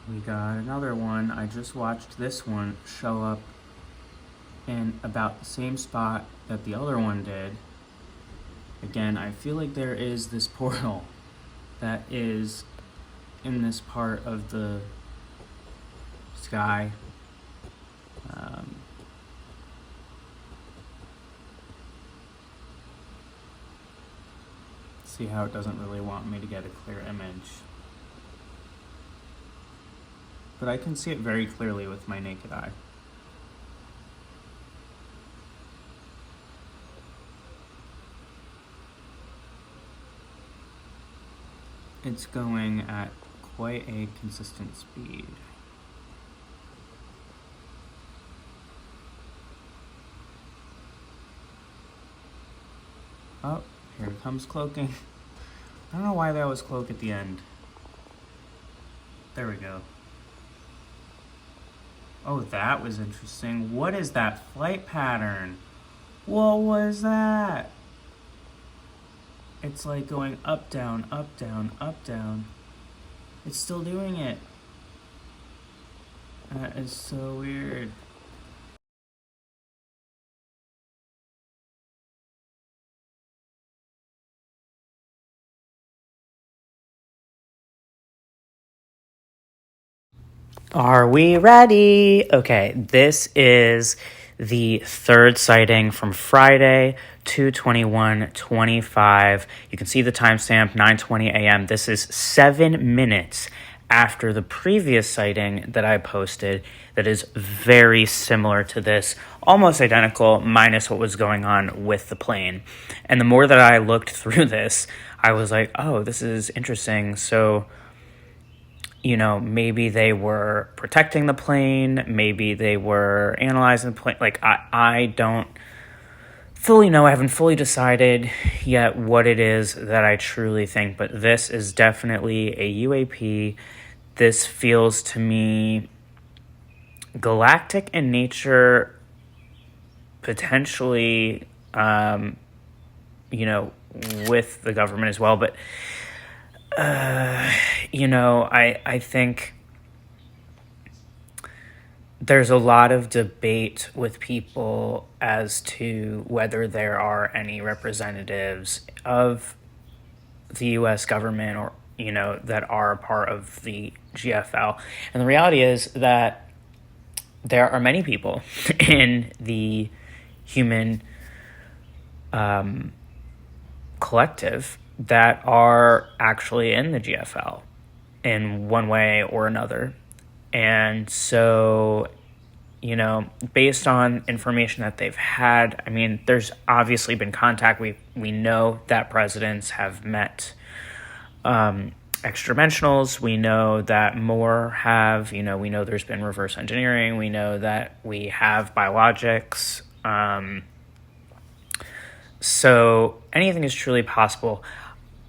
We got another one. I just watched this one show up in about the same spot that the other one did. Again, I feel like there is this portal that is in this part of the sky. See how it doesn't really want me to get a clear image. But I can see it very clearly with my naked eye. It's going at quite a consistent speed. Oh, here comes cloaking. I don't know why that was cloak at the end. There we go. Oh, that was interesting. What is that flight pattern? What was that? It's like going up, down, up, down, up, down. It's still doing it. That is so weird. Are we ready? Okay, this is the third sighting from Friday, 2/21/25. You can see the timestamp, 9:20 a.m. This is 7 minutes after the previous sighting that I posted that is very similar to this, almost identical, minus what was going on with the plane. And the more that I looked through this, I was like, oh, this is interesting. So, maybe they were protecting the plane, maybe they were analyzing the plane. Like, I don't fully know. I haven't fully decided yet what it is that I truly think, but this is definitely a UAP. This feels to me galactic in nature, potentially, with the government as well, but I think there's a lot of debate with people as to whether there are any representatives of the U.S. government or, that are a part of the GFL. And the reality is that there are many people in the human collective that are actually in the GFL in one way or another. And so, based on information that they've had, I mean, there's obviously been contact. We know that presidents have met Extradimensionals. We know that more have, we know there's been reverse engineering. We know that we have biologics. So anything is truly possible.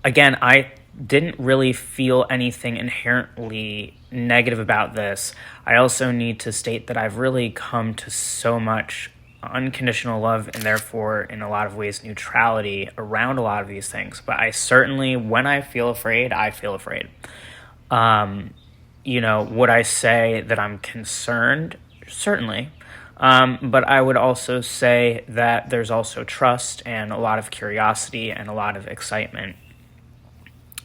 Again, I didn't really feel anything inherently negative about this. I also need to state that I've really come to so much unconditional love and therefore, in a lot of ways, neutrality around a lot of these things. But I certainly, when I feel afraid, I feel afraid. Would I say that I'm concerned? Certainly. But I would also say that there's also trust and a lot of curiosity and a lot of excitement.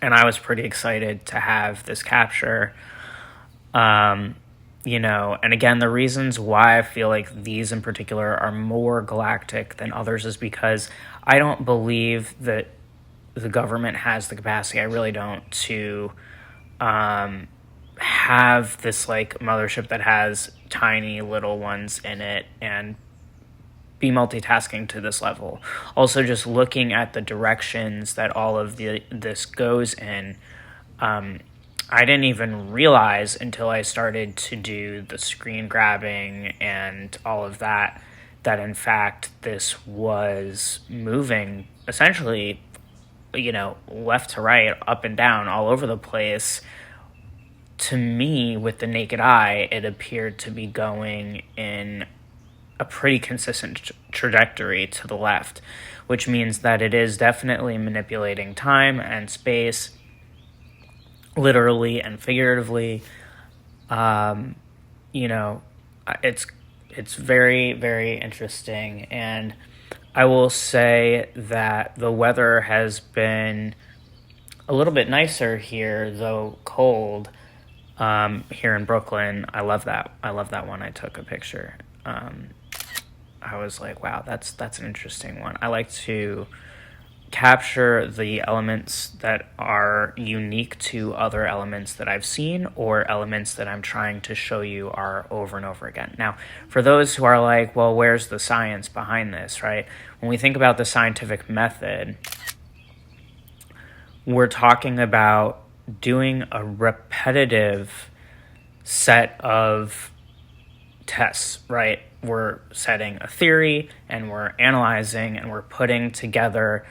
And I was pretty excited to have this capture. And again, the reasons why I feel like these in particular are more galactic than others is because I don't believe that the government has the capacity, I really don't, to have this like mothership that has tiny little ones in it and be multitasking to this level. Also, just looking at the directions that all of this goes in, I didn't even realize until I started to do the screen grabbing and all of that, that in fact this was moving essentially, left to right, up and down, all over the place. To me, with the naked eye, it appeared to be going in a pretty consistent trajectory to the left, which means that it is definitely manipulating time and space, literally and figuratively. You know, it's very, very interesting. And I will say that the weather has been a little bit nicer here, though cold, here in Brooklyn. I love that. I love that one. I took a picture. I was like, wow, that's an interesting one. I like to capture the elements that are unique to other elements that I've seen, or elements that I'm trying to show you are over and over again. Now, for those who are like, well, where's the science behind this, right? When we think about the scientific method, we're talking about doing a repetitive set of tests, right? We're setting a theory and we're analyzing and we're putting together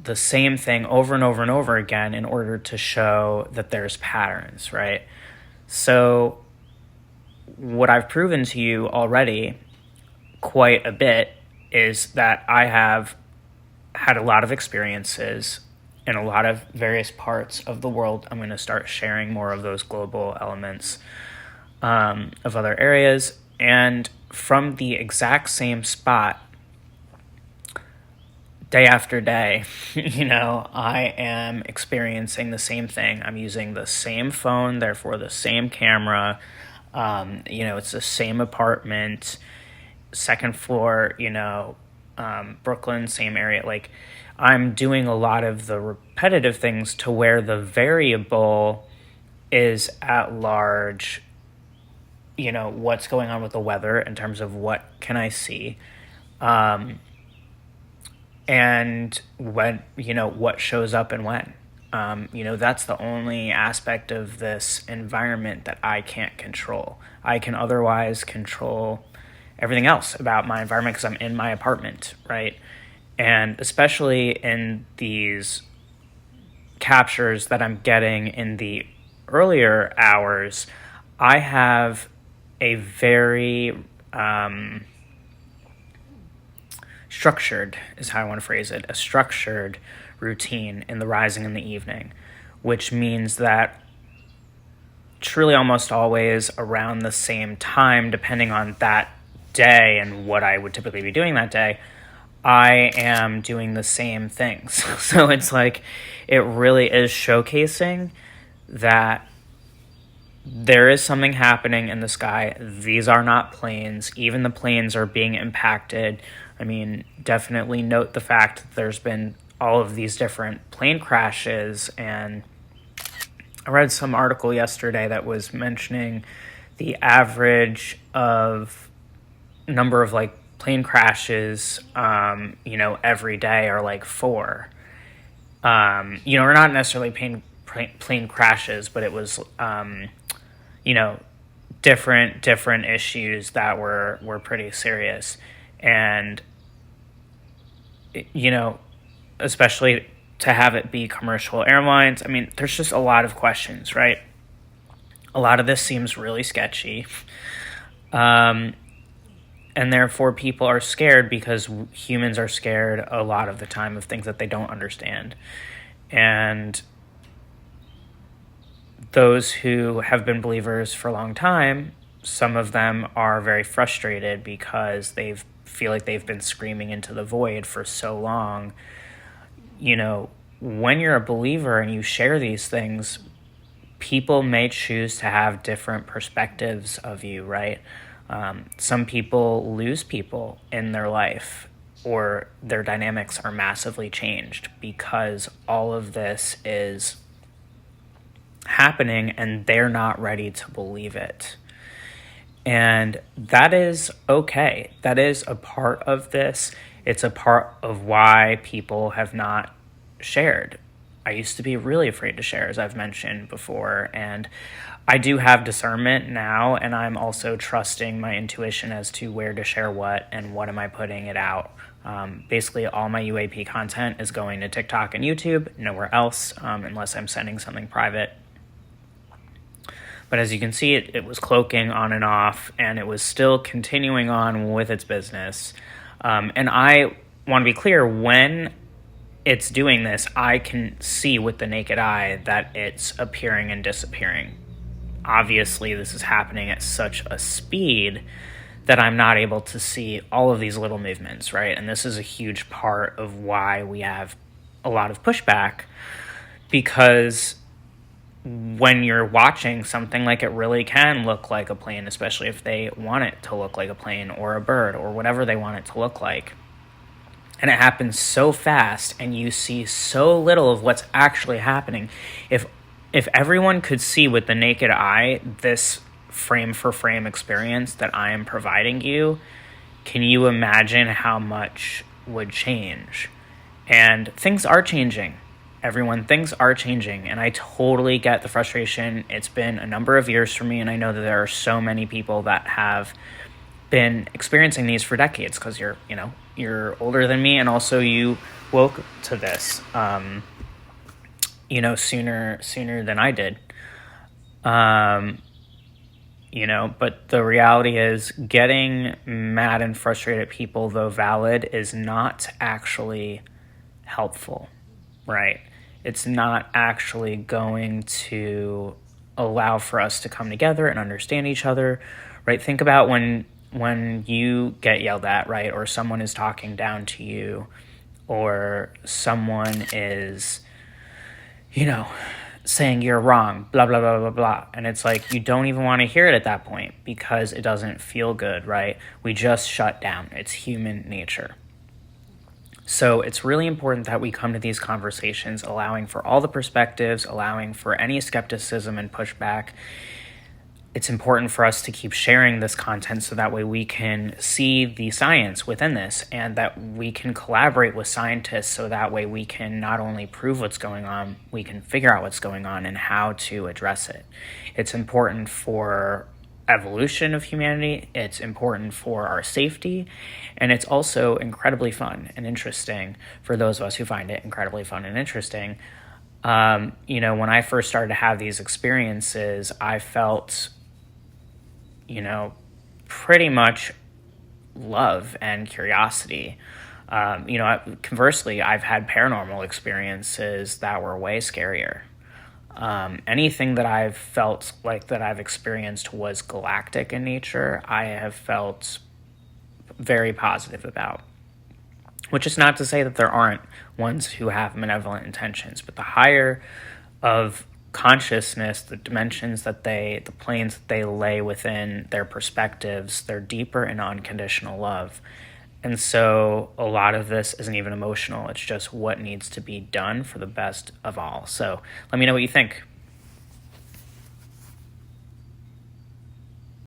the same thing over and over and over again in order to show that there's patterns, right? So what I've proven to you already quite a bit is that I have had a lot of experiences in a lot of various parts of the world. I'm going to start sharing more of those global elements of other areas. And from the exact same spot, day after day, I am experiencing the same thing. I'm using the same phone, therefore the same camera. It's the same apartment, second floor, Brooklyn, same area. Like, I'm doing a lot of the repetitive things to where the variable is at large, what's going on with the weather in terms of what can I see. And when, what shows up and when. That's the only aspect of this environment that I can't control. I can otherwise control everything else about my environment because I'm in my apartment, right? And especially in these captures that I'm getting in the earlier hours, I have a very structured, is how I want to phrase it, a structured routine in the rising and the evening, which means that truly almost always around the same time, depending on that day and what I would typically be doing that day, I am doing the same things. So it's like, it really is showcasing that there is something happening in the sky. These are not planes. Even the planes are being impacted. I mean, definitely note the fact that there's been all of these different plane crashes. And I read some article yesterday that was mentioning the average of number of like plane crashes, every day are like 4. Or not necessarily plane crashes, but it was, different issues that were pretty serious. And, especially to have it be commercial airlines. I mean, there's just a lot of questions, right? A lot of this seems really sketchy. And therefore people are scared because humans are scared a lot of the time of things that they don't understand. And those who have been believers for a long time, some of them are very frustrated because they feel like they've been screaming into the void for so long. When you're a believer and you share these things, people may choose to have different perspectives of you, right? Some people lose people in their life, or their dynamics are massively changed because all of this is happening and they're not ready to believe it. And that is okay. That is a part of this. It's a part of why people have not shared. I used to be really afraid to share, as I've mentioned before, and I do have discernment now, and I'm also trusting my intuition as to where to share what and what am I putting it out. Basically, all my UAP content is going to TikTok and YouTube, nowhere else, unless I'm sending something private. But as you can see, it was cloaking on and off, and it was still continuing on with its business. And I want to be clear, when it's doing this, I can see with the naked eye that it's appearing and disappearing. obviously this is happening at such a speed that I'm not able to see all of these little movements, right? And this is a huge part of why we have a lot of pushback, because when you're watching something, like, it really can look like a plane, especially if they want it to look like a plane or a bird or whatever they want it to look like. And it happens so fast, and you see so little of what's actually happening. If everyone could see with the naked eye this frame for frame experience that I am providing you, can you imagine how much would change? And things are changing. Everyone, things are changing, and I totally get the frustration. It's been a number of years for me, and I know that there are so many people that have been experiencing these for decades, because you're older than me, and also you woke to this sooner than I did. But the reality is, getting mad and frustrated at people, though valid, is not actually helpful, right? It's not actually going to allow for us to come together and understand each other, right? Think about when you get yelled at, right? Or someone is talking down to you, or someone is, saying you're wrong, blah, blah, blah, blah, blah. And it's like, you don't even want to hear it at that point, because it doesn't feel good, right? We just shut down. It's human nature. So it's really important that we come to these conversations allowing for all the perspectives, allowing for any skepticism and pushback. It's important for us to keep sharing this content so that way we can see the science within this, and that we can collaborate with scientists so that way we can not only prove what's going on, we can figure out what's going on and how to address it. It's important for evolution of humanity, it's important for our safety, and it's also incredibly fun and interesting for those of us who find it incredibly fun and interesting. When I first started to have these experiences, I felt pretty much love and curiosity. Conversely, I've had paranormal experiences that were way scarier. Anything that I've felt like that I've experienced was galactic in nature, I have felt very positive about. Which is not to say that there aren't ones who have malevolent intentions, but the higher of consciousness, the dimensions the planes that they lay within their perspectives, they're deeper in unconditional love. And so a lot of this isn't even emotional. It's just what needs to be done for the best of all. So let me know what you think.